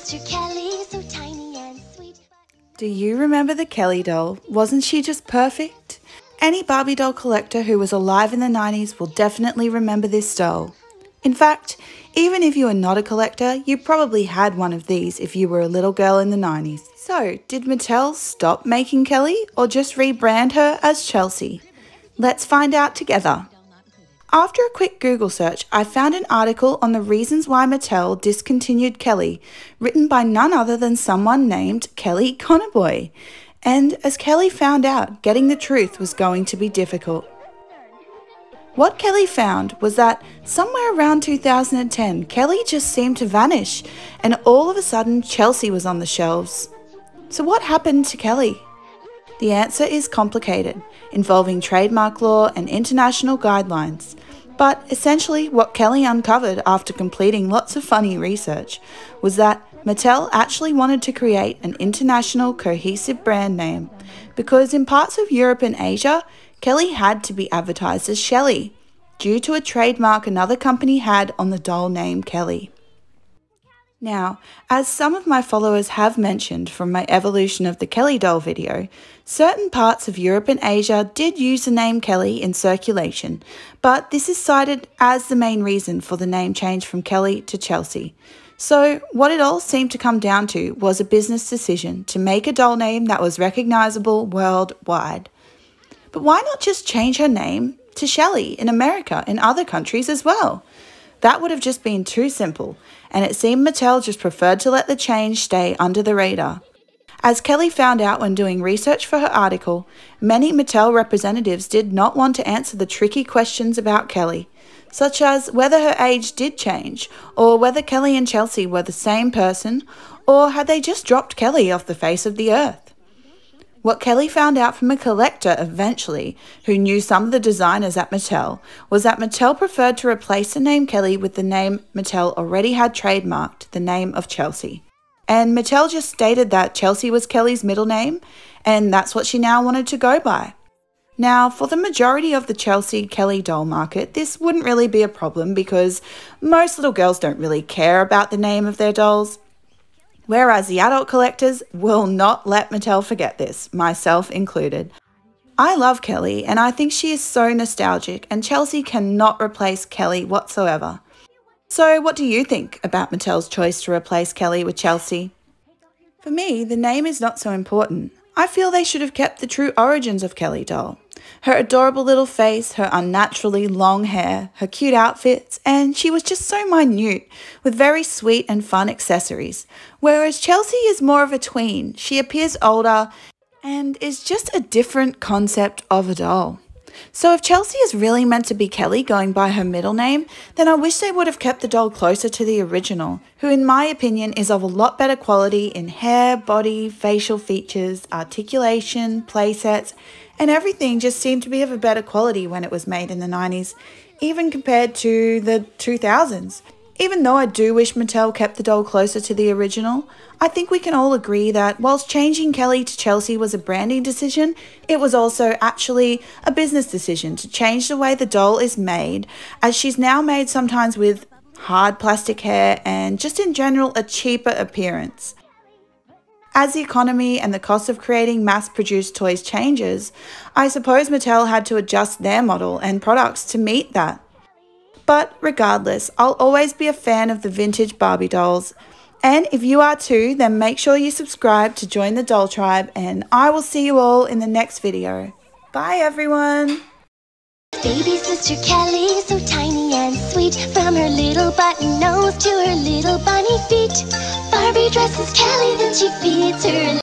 sister Kelly, so tiny and sweet. Do you remember the Kelly doll? Wasn't she just perfect? Any Barbie doll collector who was alive in the 90s will definitely remember this doll. In fact, even if you are not a collector, you probably had one of these if you were a little girl in the 90s. So, did Mattel stop making Kelly or just rebrand her as Chelsea? Let's find out together. After a quick Google search, I found an article on the reasons why Mattel discontinued Kelly, written by none other than someone named Kelly Connerboy. And as Kelly found out, getting the truth was going to be difficult. What Kelly found was that somewhere around 2010, Kelly just seemed to vanish, and all of a sudden Chelsea was on the shelves. So what happened to Kelly? The answer is complicated, involving trademark law and international guidelines. But essentially what Kelly uncovered after completing lots of funny research was that Mattel actually wanted to create an international cohesive brand name because in parts of Europe and Asia, Kelly had to be advertised as Shelly due to a trademark another company had on the doll name Kelly. Now, as some of my followers have mentioned from my evolution of the Kelly doll video, certain parts of Europe and Asia did use the name Kelly in circulation, but this is cited as the main reason for the name change from Kelly to Chelsea. So what it all seemed to come down to was a business decision to make a doll name that was recognizable worldwide. But why not just change her name to Shelly in America and other countries as well? That would have just been too simple, and it seemed Mattel just preferred to let the change stay under the radar. As Kelly found out when doing research for her article, many Mattel representatives did not want to answer the tricky questions about Kelly, such as whether her age did change, or whether Kelly and Chelsea were the same person, or had they just dropped Kelly off the face of the earth. What Kelly found out from a collector eventually, who knew some of the designers at Mattel, was that Mattel preferred to replace the name Kelly with the name Mattel already had trademarked, the name of Chelsea. And Mattel just stated that Chelsea was Kelly's middle name, and that's what she now wanted to go by. Now, for the majority of the Chelsea Kelly doll market, this wouldn't really be a problem because most little girls don't really care about the name of their dolls. Whereas the adult collectors will not let Mattel forget this, myself included. I love Kelly and I think she is so nostalgic and Chelsea cannot replace Kelly whatsoever. So what do you think about Mattel's choice to replace Kelly with Chelsea? For me, the name is not so important. I feel they should have kept the true origins of Kelly doll. Her adorable little face, her unnaturally long hair, her cute outfits, and she was just so minute with very sweet and fun accessories. Whereas Chelsea is more of a tween. She appears older and is just a different concept of a doll. So if Chelsea is really meant to be Kelly going by her middle name, then I wish they would have kept the doll closer to the original, who in my opinion is of a lot better quality in hair, body, facial features, articulation, playsets, and everything just seemed to be of a better quality when it was made in the 90s, even compared to the 2000s. Even though I do wish Mattel kept the doll closer to the original, I think we can all agree that whilst changing Kelly to Chelsea was a branding decision, it was also actually a business decision to change the way the doll is made, as she's now made sometimes with hard plastic hair and just in general a cheaper appearance. As the economy and the cost of creating mass-produced toys changes, I suppose Mattel had to adjust their model and products to meet that. But regardless, I'll always be a fan of the vintage Barbie dolls. And if you are too, then make sure you subscribe to join the doll tribe, and I will see you all in the next video. Bye everyone! Baby sister Kelly, so tiny and sweet, from her little button nose to her little bunny feet. Barbie dresses Kelly, then she feeds her.